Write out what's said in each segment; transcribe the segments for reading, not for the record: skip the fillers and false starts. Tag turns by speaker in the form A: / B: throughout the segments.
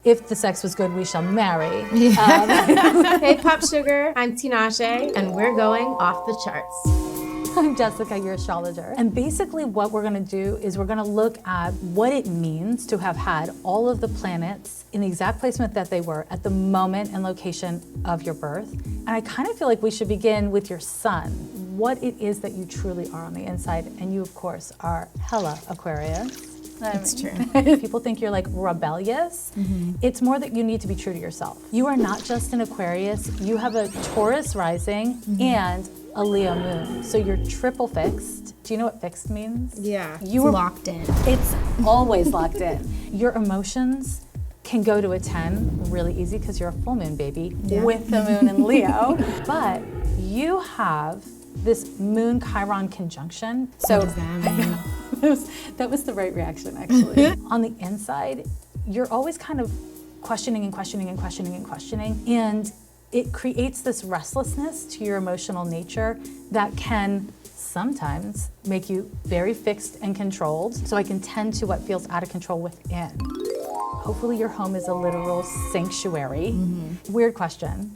A: If the sex was good, we shall marry.
B: Hey, Popsugar, I'm Tinashe, and we're going off the charts.
A: I'm Jessica, your astrologer. And basically what we're gonna do is we're gonna look at what it means to have had all of the planets in the exact placement that they were at the moment and location of your birth. And I kind of feel like we should begin with your sun, what it is that you truly are on the inside. And you, of course, are hella Aquarius.
B: It's true.
A: People think you're like rebellious. Mm-hmm. It's more that you need to be true to yourself. You are not just an Aquarius, you have a Taurus rising and a Leo moon. So you're triple fixed. Do you know what fixed means?
B: Yeah,
A: You're
B: locked in.
A: It's always locked in. Your emotions can go to a 10 really easy because you're a full moon baby with the moon in Leo. But you have this moon Chiron conjunction. So
B: what does that mean?
A: That was the right reaction, actually. On the inside, you're always kind of questioning and questioning and questioning and questioning. And it creates this restlessness to your emotional nature that can sometimes make you very fixed and controlled. So I can tend to what feels out of control within. Hopefully your home is a literal sanctuary. Mm-hmm. Weird question.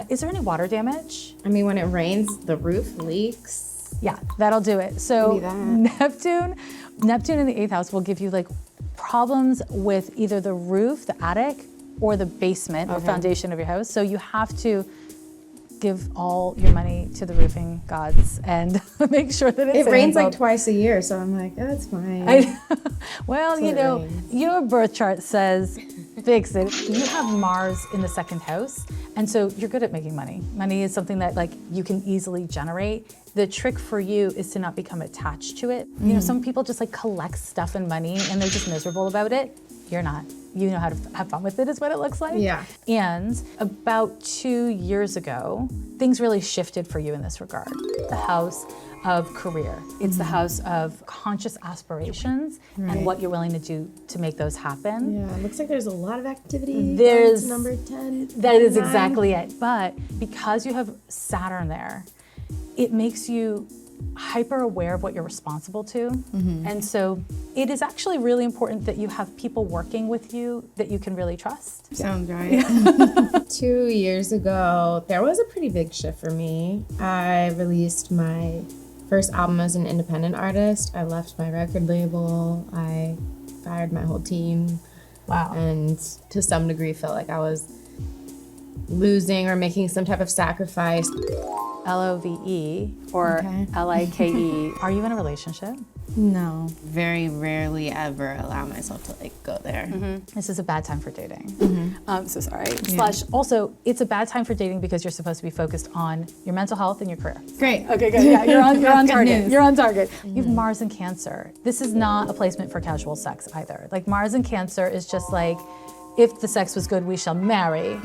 A: Is there any water damage?
B: I mean, when it rains, the roof leaks.
A: Yeah, that'll do it. So Neptune in the 8th house will give you like problems with either the roof, the attic, or the basement or foundation of your house. So you have to give all your money to the roofing gods and make sure that
B: it rains like twice a year. So I'm like, oh, it's fine.
A: Well, you know, your birth chart says fix it. You have Mars in the 2nd house. And so you're good at making money. Money is something that like you can easily generate. The trick for you is to not become attached to it. You know, some people just like collect stuff and money and they're just miserable about it. You're not. You know how to have fun with it is what it looks like.
B: Yeah.
A: And about 2 years ago, things really shifted for you in this regard. The house of career. It's the house of conscious aspirations and what you're willing to do to make those happen.
B: Yeah, it looks like there's a lot of activity.
A: There's
B: number 10.
A: That is exactly it. But because you have Saturn there, it makes you hyper aware of what you're responsible to. And so it is actually really important that you have people working with you that you can really trust.
B: Sounds right. 2 years ago, there was a pretty big shift for me. I released my first album as an independent artist. I left my record label. I fired my whole team.
A: Wow.
B: And to some degree felt like I was losing or making some type of sacrifice.
A: LOVE or LIKE. Are you in a relationship?
B: No. Very rarely ever allow myself to like go there.
A: This is a bad time for dating. So sorry. Slash also, it's a bad time for dating because you're supposed to be focused on your mental health and your career.
B: Great.
A: Okay, good. Yeah, you're on target. News. You're on target. You have Mars in Cancer. This is not a placement for casual sex either. Like Mars in Cancer is just like, if the sex was good, we shall marry.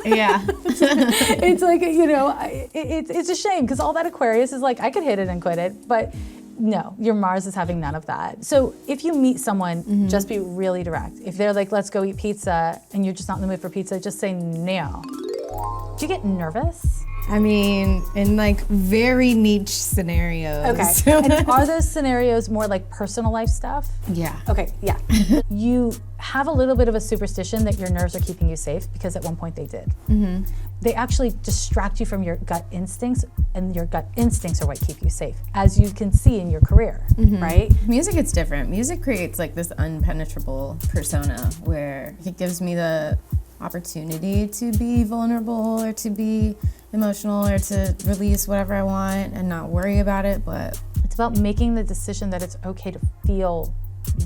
B: Yeah.
A: It's like, you know, it's a shame because all that Aquarius is like, I could hit it and quit it, but no, your Mars is having none of that. So if you meet someone, just be really direct. If they're like, let's go eat pizza and you're just not in the mood for pizza, just say no. Do you get nervous?
B: I mean, in like very niche scenarios.
A: Okay. And are those scenarios more like personal life stuff?
B: Yeah.
A: Okay, yeah. You have a little bit of a superstition that your nerves are keeping you safe because at one point they did. They actually distract you from your gut instincts, and your gut instincts are what keep you safe, as you can see in your career, right?
B: Music, it's different. Music creates like this unpenetrable persona where it gives me the opportunity to be vulnerable or to be emotional or to release whatever I want and not worry about it, but
A: it's about making the decision that it's okay to feel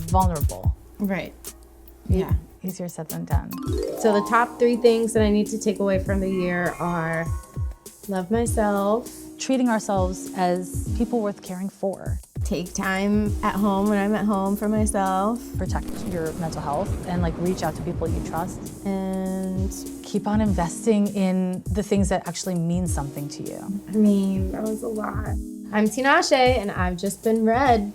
A: vulnerable.
B: Right.
A: Yeah. Easier said than done.
B: So the top 3 things that I need to take away from the year are love myself,
A: treating ourselves as people worth caring for.
B: Take time at home when I'm at home for myself.
A: Protect your mental health and like reach out to people you trust. And keep on investing in the things that actually mean something to you.
B: I mean, that was a lot. I'm Tinashe and I've just been read.